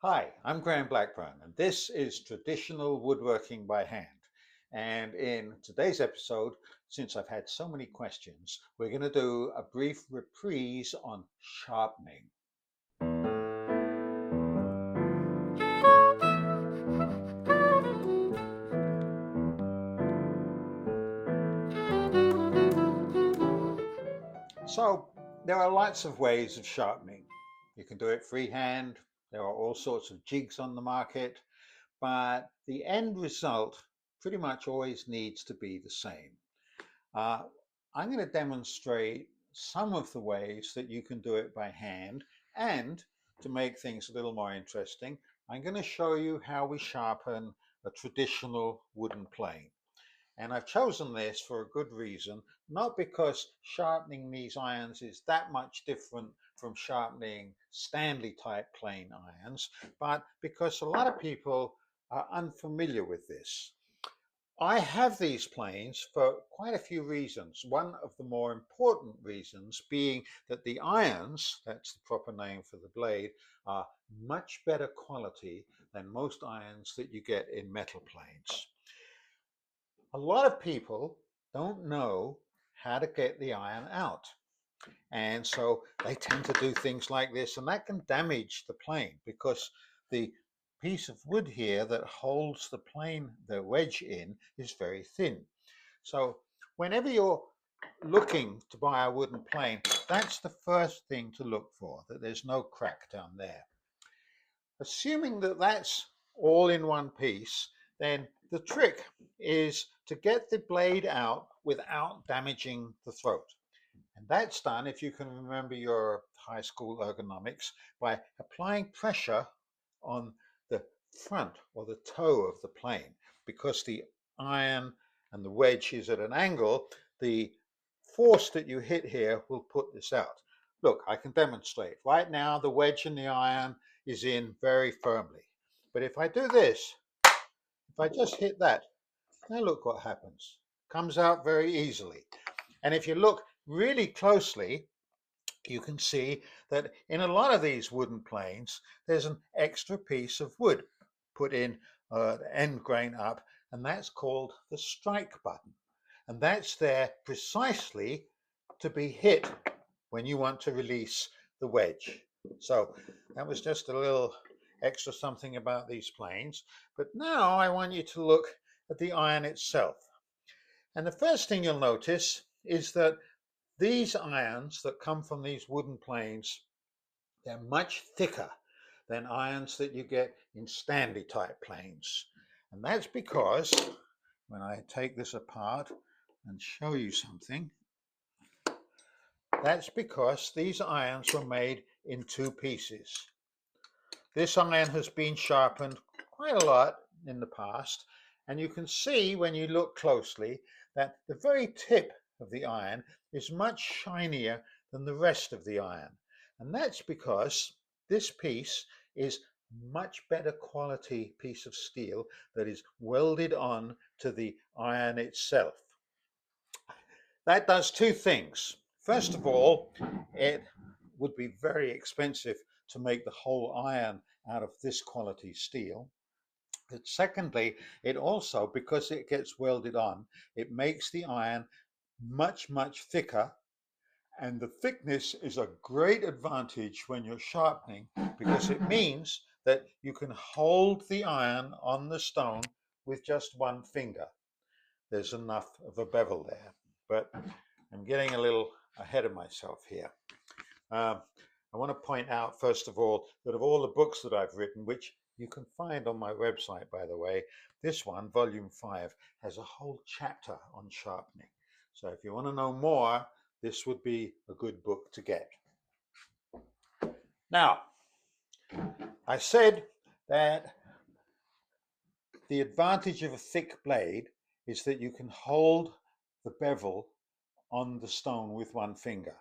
Hi, I'm Graham Blackburn, and this is Traditional Woodworking by Hand. And in today's episode, since I've had so many questions, we're going to do a brief reprise on sharpening. So, there are lots of ways of sharpening. You can do it freehand, there are all sorts of jigs on the market, but the end result pretty much always needs to be the same. Uh, I'm going to demonstrate some of the ways that you can do it by hand, and to make things a little more interesting, I'm going to show you how we sharpen a traditional wooden plane. And I've chosen this for a good reason, not because sharpening these irons is that much different from sharpening Stanley type plane irons, but because a lot of people are unfamiliar with this. I have these planes for quite a few reasons. One of the more important reasons being that the irons, that's the proper name for the blade, are much better quality than most irons that you get in metal planes. A lot of people don't know how to get the iron out. And so they tend to do things like this, and that can damage the plane because the piece of wood here that holds the plane, the wedge in, is very thin. So whenever you're looking to buy a wooden plane, that's the first thing to look for, that there's no crack down there. Assuming that that's all in one piece, then the trick is to get the blade out without damaging the throat. And that's done, if you can remember your high school ergonomics, by applying pressure on the front or the toe of the plane. Because the iron and the wedge is at an angle, the force that you hit here will put this out. Look, I can demonstrate. Right now, the wedge and the iron is in very firmly. But if I do this, if I just hit that, now look what happens. Comes out very easily. And if you look really closely, you can see that in a lot of these wooden planes, there's an extra piece of wood put in the end grain up, and that's called the strike button. And that's there precisely to be hit when you want to release the wedge. So that was just a little extra something about these planes. But now I want you to look at the iron itself. And the first thing you'll notice is that these irons that come from these wooden planes, they're much thicker than irons that you get in Stanley type planes. And that's because when I take this apart and show you something, that's because these irons were made in two pieces. This iron has been sharpened quite a lot in the past, and you can see when you look closely that the very tip of the iron is much shinier than the rest of the iron. And that's because this piece is much better quality piece of steel that is welded on to the iron itself. That does two things. First of all, it would be very expensive to make the whole iron out of this quality steel. But secondly, it also, because it gets welded on, it makes the iron much thicker. And the thickness is a great advantage when you're sharpening because it means that you can hold the iron on the stone with just one finger. There's enough of a bevel there. But I'm getting a little ahead of myself here. I want to point out, first of all, that of all the books that I've written, which you can find on my website, by the way, this one, Volume 5, has a whole chapter on sharpening. So if you want to know more, this would be a good book to get. Now, I said that the advantage of a thick blade is that you can hold the bevel on the stone with one finger.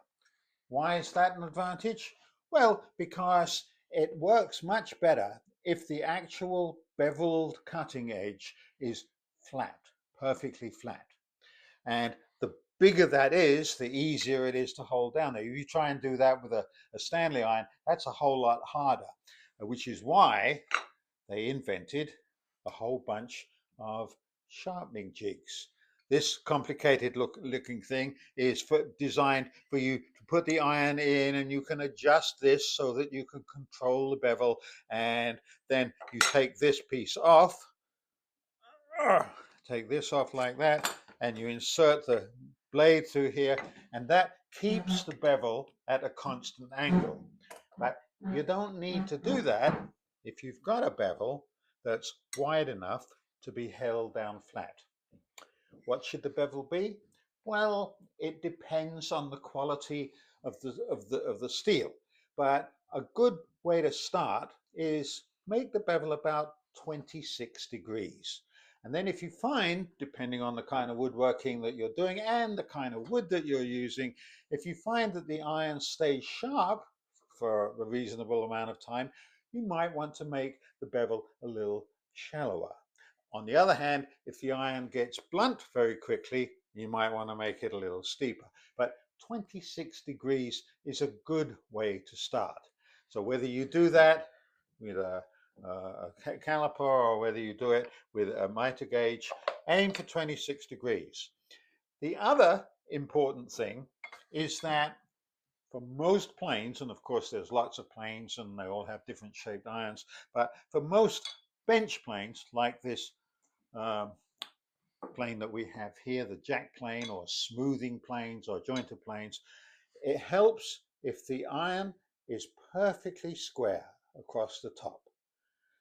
Why is that an advantage? Well, because it works much better if the actual beveled cutting edge is flat, perfectly flat. And the bigger that is, the easier it is to hold down. Now, if you try and do that with a Stanley iron, that's a whole lot harder. which is why they invented a whole bunch of sharpening jigs. This complicated looking thing is designed for you to put the iron in, and you can adjust this so that you can control the bevel, and then you take this piece off, like that, and you insert the blade through here, and that keeps the bevel at a constant angle. But you don't need to do that if you've got a bevel that's wide enough to be held down flat. What should the bevel be? Well, it depends on the quality of the steel, but a good way to start is make the bevel about 26 degrees. And then if you find, depending on the kind of woodworking that you're doing and the kind of wood that you're using, if you find that the iron stays sharp for a reasonable amount of time, you might want to make the bevel a little shallower. On the other hand, if the iron gets blunt very quickly, you might want to make it a little steeper. But 26 degrees is a good way to start. So whether you do that with a caliper or whether you do it with a mitre gauge, aim for 26 degrees. The other important thing is that for most planes, and of course there's lots of planes and they all have different shaped irons, but for most bench planes like this plane that we have here, the jack plane or smoothing planes or jointed planes, it helps if the iron is perfectly square across the top.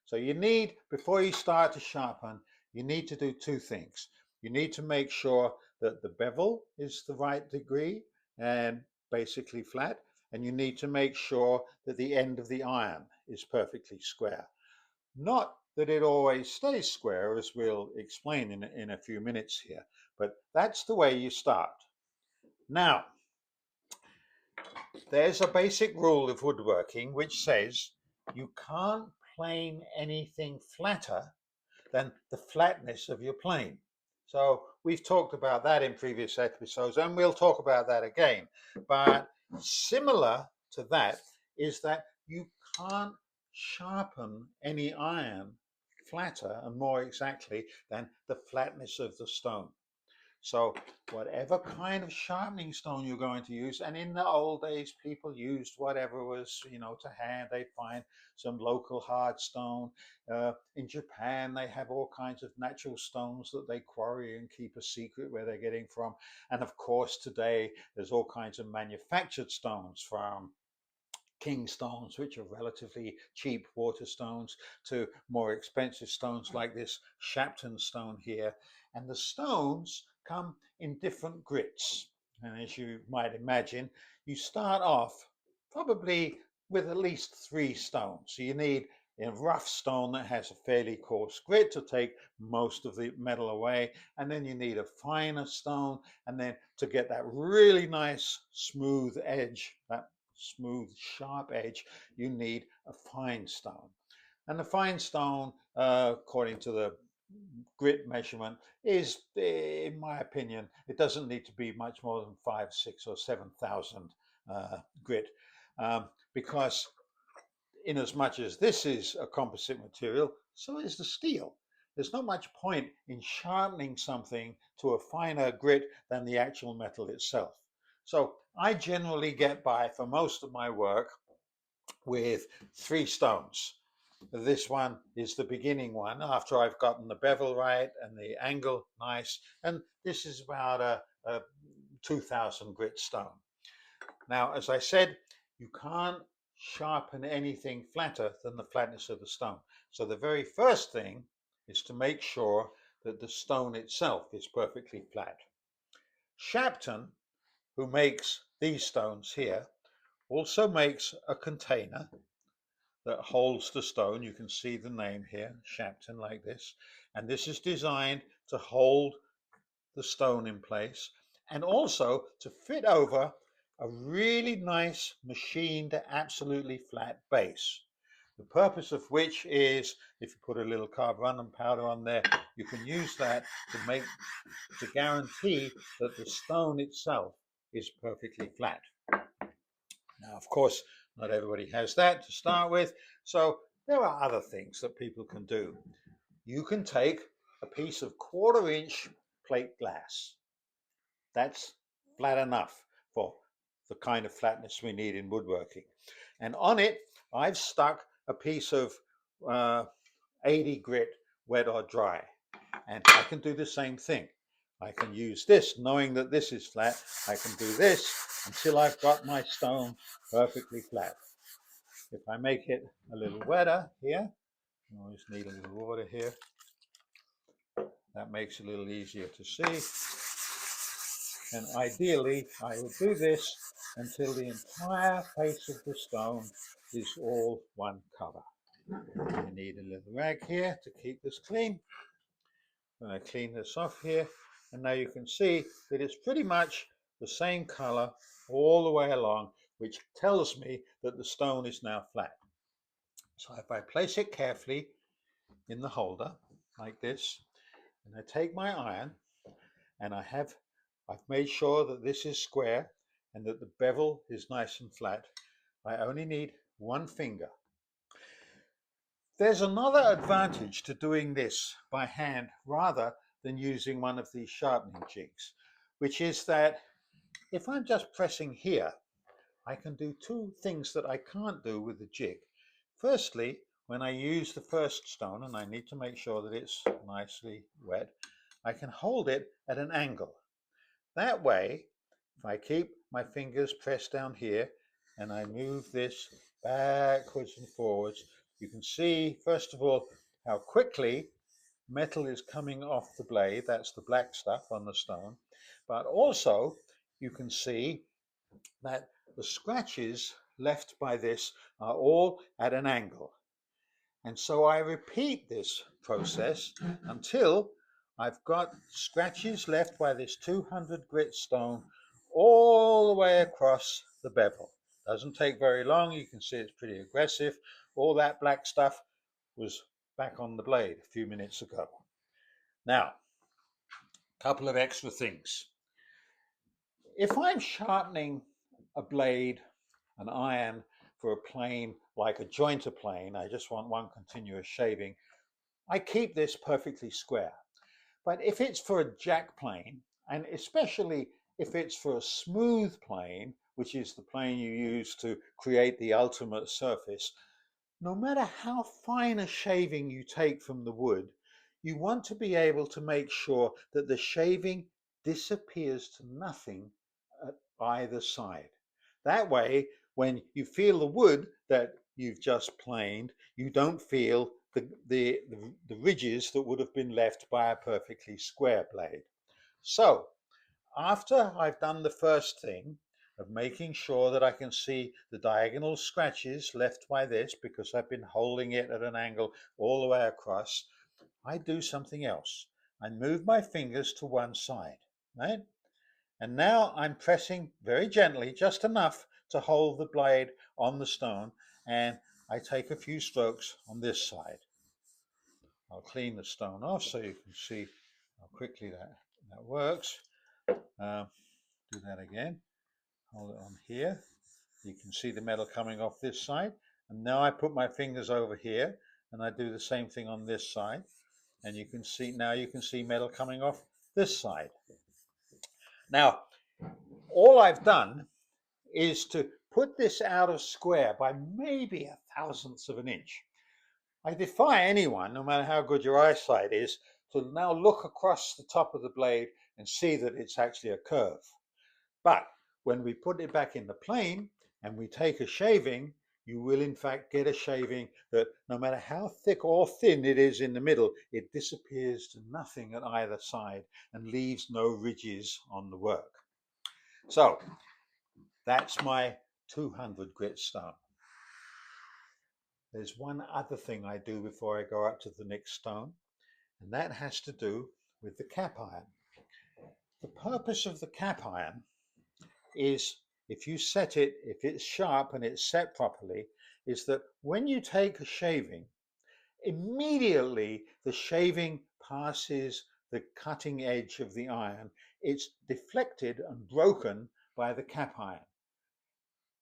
So you need, before you start to sharpen, you need to do two things. You need to make sure that the bevel is the right degree and basically flat, and you need to make sure that the end of the iron is perfectly square. Not that it always stays square, as we'll explain in a few minutes here, but that's the way you start. Now, there's a basic rule of woodworking which says you can't plane anything flatter than the flatness of your plane. So we've talked about that in previous episodes, and we'll talk about that again. But similar to that is that you can't sharpen any iron flatter and more exactly than the flatness of the stone. So whatever kind of sharpening stone you're going to use, and in the old days people used whatever was, to hand. They find some local hard stone. In Japan they have all kinds of natural stones that they quarry and keep a secret where they're getting from. And of course today there's all kinds of manufactured stones, from king stones, which are relatively cheap water stones, to more expensive stones like this Shapton stone here. And the stones come in different grits. And as you might imagine, you start off probably with at least 3 stones. So you need a rough stone that has a fairly coarse grit to take most of the metal away, and then you need a finer stone, and then to get that really nice smooth edge, that smooth sharp edge, you need a fine stone. And the fine stone, according to the grit measurement, is, in my opinion, it doesn't need to be much more than 5, 6 or 7,000 grit, because in as much as this is a composite material, so is the steel. There's not much point in sharpening something to a finer grit than the actual metal itself. So I generally get by for most of my work with 3 stones. This one is the beginning one after I've gotten the bevel right and the angle nice, and this is about a 2000 grit stone. Now, as I said, you can't sharpen anything flatter than the flatness of the stone. So the very first thing is to make sure that the stone itself is perfectly flat. Shapton, who makes these stones here, also makes a container that holds the stone. You can see the name here, Shapton, like this. And this is designed to hold the stone in place and also to fit over a really nice machined, absolutely flat base. The purpose of which is, if you put a little carbon powder on there, you can use that to guarantee that the stone itself is perfectly flat. Now, of course, Not everybody has that to start with. So there are other things that people can do. You can take a piece of 1/4 inch plate glass. That's flat enough for the kind of flatness we need in woodworking. And on it, I've stuck a piece of 80 grit, wet or dry. And I can do the same thing. I can use this, knowing that this is flat. I can do this until I've got my stone perfectly flat. If I make it a little wetter here, I always need a little water here. That makes it a little easier to see. And ideally, I would do this until the entire face of the stone is all one color. I need a little rag here to keep this clean. And I clean this off here, and now you can see that it's pretty much the same color all the way along, which tells me that the stone is now flat. So if I place it carefully in the holder like this, and I take my iron, and I've made sure that this is square and that the bevel is nice and flat. I only need one finger. There's another advantage to doing this by hand rather than using one of these sharpening jigs, which is that if I'm just pressing here, I can do two things that I can't do with the jig. Firstly, when I use the first stone, and I need to make sure that it's nicely wet, I can hold it at an angle. That way, if I keep my fingers pressed down here and I move this backwards and forwards, you can see, first of all, how quickly metal is coming off the blade. That's the black stuff on the stone. But also, you can see that the scratches left by this are all at an angle. And so I repeat this process until I've got scratches left by this 200 grit stone all the way across the bevel. Doesn't take very long. You can see it's pretty aggressive. All that black stuff was back on the blade a few minutes ago. Now, a couple of extra things. If I'm sharpening a blade, an iron for a plane like a jointer plane, I just want one continuous shaving, I keep this perfectly square. But if it's for a jack plane, and especially if it's for a smooth plane, which is the plane you use to create the ultimate surface, no matter how fine a shaving you take from the wood, you want to be able to make sure that the shaving disappears to nothing at either side. That way, when you feel the wood that you've just planed, you don't feel the ridges that would have been left by a perfectly square blade. So after I've done the first thing of making sure that I can see the diagonal scratches left by this because I've been holding it at an angle all the way across, I do something else. I move my fingers to one side, right? And now I'm pressing very gently, just enough to hold the blade on the stone, and I take a few strokes on this side. I'll clean the stone off so you can see how quickly that works. Do that again. Hold it on here. You can see the metal coming off this side. And now I put my fingers over here and I do the same thing on this side. And you can see, now you can see metal coming off this side. Now, all I've done is to put this out of square by maybe 1/1000th of an inch. I defy anyone, no matter how good your eyesight is, to now look across the top of the blade and see that it's actually a curve. But when we put it back in the plane and we take a shaving, you will in fact get a shaving that no matter how thick or thin it is in the middle, it disappears to nothing at either side and leaves no ridges on the work. So that's my 200 grit stone. There's one other thing I do before I go up to the next stone, and that has to do with the cap iron. The purpose of the cap iron is, if you set it, if it's sharp and it's set properly, is that when you take a shaving, immediately the shaving passes the cutting edge of the iron. It's deflected and broken by the cap iron.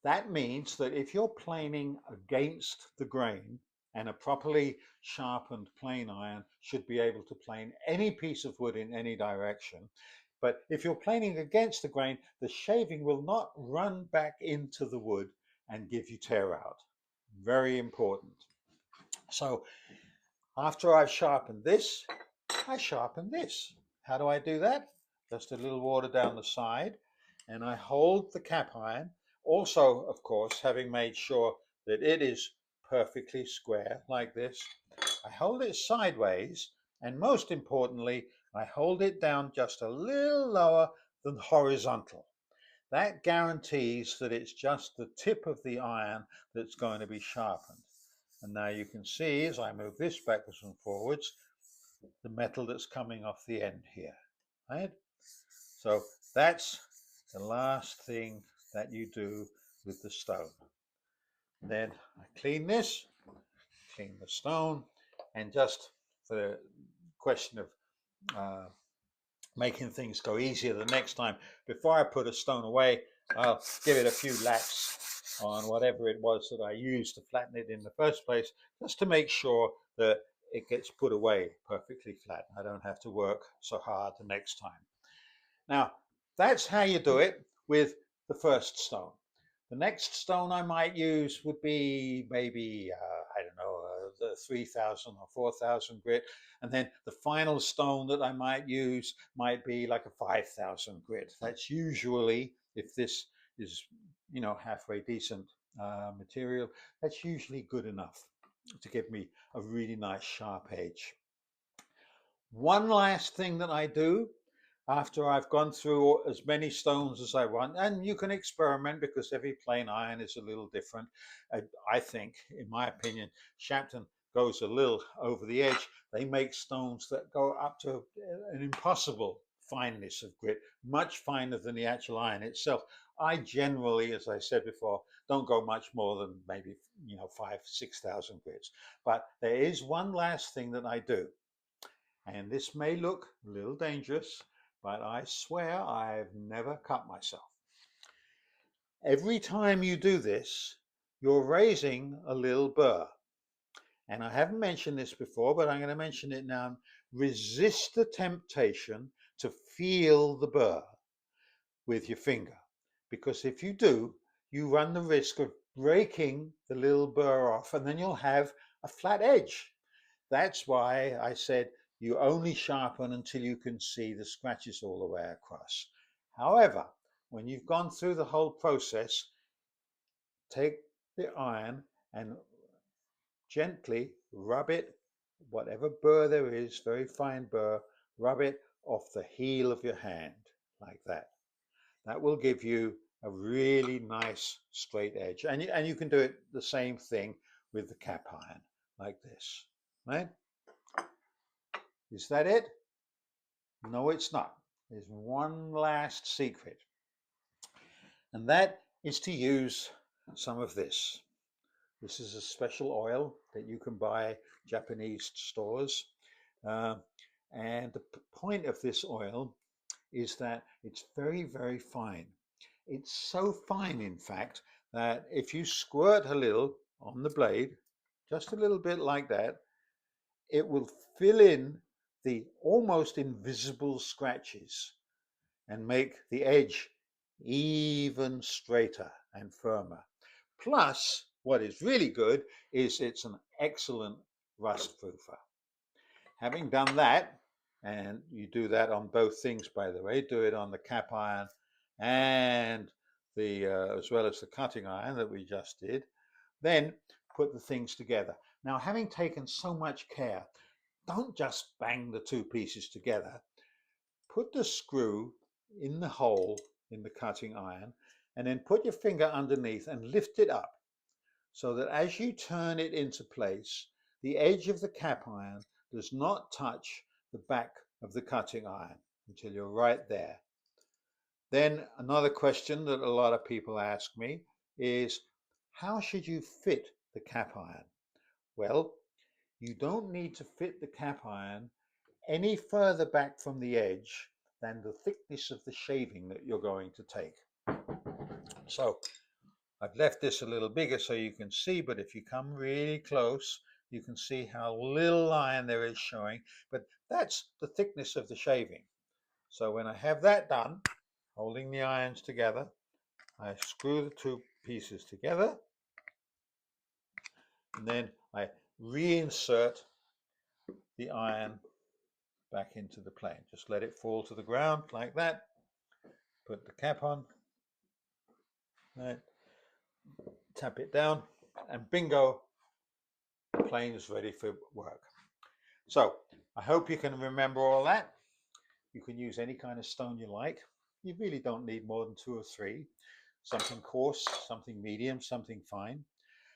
That means that if you're planing against the grain, and a properly sharpened plane iron should be able to plane any piece of wood in any direction. But if you're planing against the grain, the shaving will not run back into the wood and give you tear out. Very important. So after I've sharpened this, I sharpen this. How do I do that? Just a little water down the side, and I hold the cap iron. Also, of course, having made sure that it is perfectly square like this, I hold it sideways, and most importantly, I hold it down just a little lower than horizontal. That guarantees that it's just the tip of the iron that's going to be sharpened. And now you can see as I move this backwards and forwards, the metal that's coming off the end here, right? So that's the last thing that you do with the stone. Then I clean this, clean the stone, and just for the question of making things go easier the next time, before I put a stone away, I'll give it a few laps on whatever it was that I used to flatten it in the first place, just to make sure that it gets put away perfectly flat. I don't have to work so hard the next time. Now, that's how you do it with the first stone. The next stone I might use would be maybe, I don't know, the 3000 or 4000 grit. And then the final stone that I might use might be like a 5000 grit. That's usually, if this is, halfway decent material, that's usually good enough to give me a really nice sharp edge. One last thing that I do after I've gone through as many stones as I want, and you can experiment because every plane iron is a little different. I think, in my opinion, Shapton goes a little over the edge. They make stones that go up to an impossible fineness of grit, much finer than the actual iron itself. I generally, as I said before, don't go much more than maybe 5,000-6,000 grits. But there is one last thing that I do, and this may look a little dangerous, but I swear I've never cut myself. Every time you do this, you're raising a little burr. And I haven't mentioned this before, but I'm going to mention it now. Resist the temptation to feel the burr with your finger, because if you do, you run the risk of breaking the little burr off, and then you'll have a flat edge. That's why I said you only sharpen until you can see the scratches all the way across. However, when you've gone through the whole process, take the iron and gently rub it, whatever burr there is, very fine burr, rub it off the heel of your hand like that. That will give you a really nice straight edge. And you can do it the same thing with the cap iron like this, right? Is that it? No, it's not. There's one last secret, and that is to use some of this. This is a special oil that you can buy Japanese stores. And the point of this oil is that it's very, very fine. It's so fine, in fact, that if you squirt a little on the blade, just a little bit like that, it will fill in the almost invisible scratches and make the edge even straighter and firmer. Plus, what is really good is it's an excellent rust proofer. Having done that, and you do that on both things, by the way, do it on the cap iron and the as well as the cutting iron that we just did, then put the things together. Now, having taken so much care, don't just bang the two pieces together. Put the screw in the hole in the cutting iron, and then put your finger underneath and lift it up so that as you turn it into place, the edge of the cap iron does not touch the back of the cutting iron until you're right there. Then another question that a lot of people ask me is, how should you fit the cap iron? Well, you don't need to fit the cap iron any further back from the edge than the thickness of the shaving that you're going to take. So I've left this a little bigger so you can see, but if you come really close, you can see how little iron there is showing, but that's the thickness of the shaving. So when I have that done, holding the irons together, I screw the two pieces together, and then I reinsert the iron back into the plane. Just let it fall to the ground like that. Put the cap on, right, tap it down, and bingo, the plane is ready for work. So I hope you can remember all that. You can use any kind of stone you like. You really don't need more than 2 or 3. Something coarse, something medium, something fine.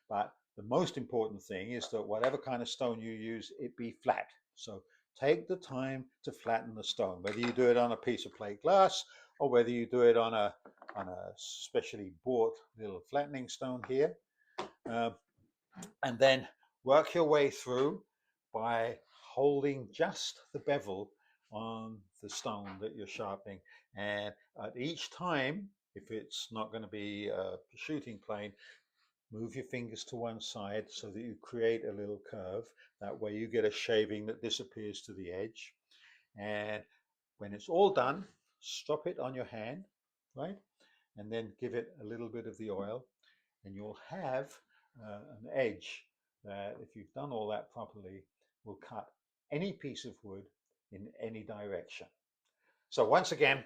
But the most important thing is that whatever kind of stone you use, it be flat. So take the time to flatten the stone, whether you do it on a piece of plate glass or whether you do it on a specially bought little flattening stone here. And then work your way through by holding just the bevel on the stone that you're sharpening. And at each time, if it's not going to be a shooting plane, move your fingers to one side so that you create a little curve. That way you get a shaving that disappears to the edge. And when it's all done, stop it on your hand, right? And then give it a little bit of the oil, and you'll have an edge that, if you've done all that properly, will cut any piece of wood in any direction. So once again,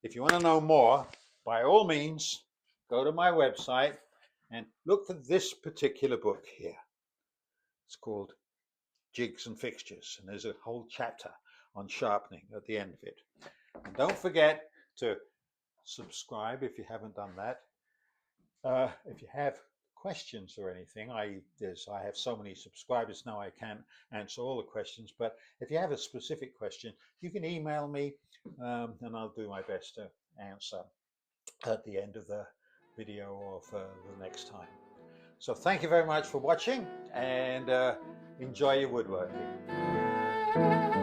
if you want to know more, by all means, go to my website and look for this particular book here. It's called Jigs and Fixtures, and there's a whole chapter on sharpening at the end of it. And don't forget to subscribe if you haven't done that. If you have questions or anything, I have so many subscribers now, I can't answer all the questions, but if you have a specific question, you can email me, and I'll do my best to answer at the end of the video or for the next time. So thank you very much for watching, and enjoy your woodworking.